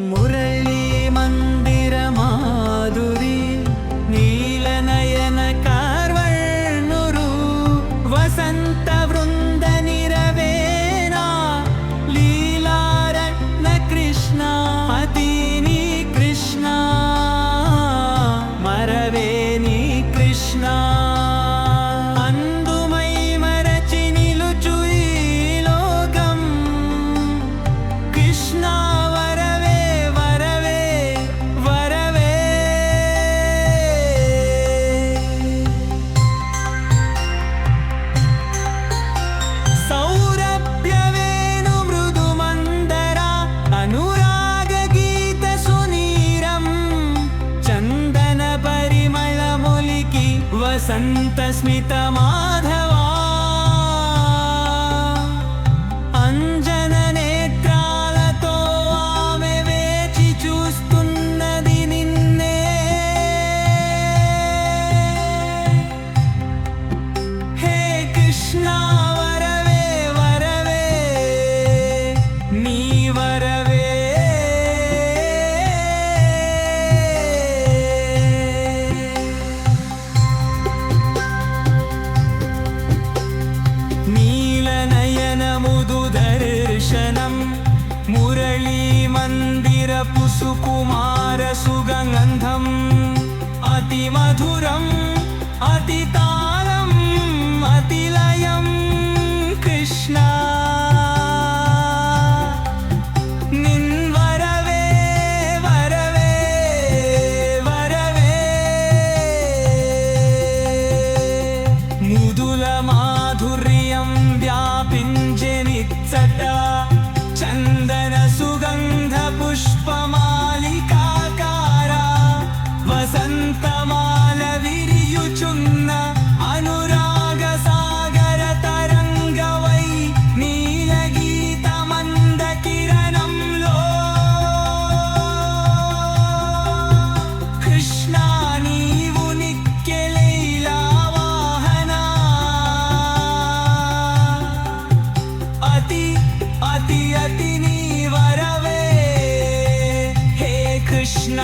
మురళీ మందిర మాధురి నీలనయన కార్వర్ణురు వసంత వృంద నిరవేనా లీలారత్న కృష్ణ అతిని కృష్ణ మరవేని కృష్ణ వసంత స్మిత మాధవా అంజన నేత్రాలతో ఆమె వేచి చూస్తున్నది నిన్నే హే కృష్ణ వరవే వరవే నీ వరవే మురళీ మందిరపు సుకుమార సుగంధం అతి మధురం అతి తాళం అతిలయం కృష్ణ నిన్ వరవే వరవే వరవే ముదుల మాధుర్యం వ్యాపించెనిచ్చట చందన సుగంధ పుష్పమాలికాకార వసంతమాల విరియుచున్న అనురాగ సాగర తరంగవై నీలగీత మంద కిరణంలో కృష్ణ నీవు నిక్కెలైలా వాహన అతి అతి అతి నీ వరవే హే కృష్ణ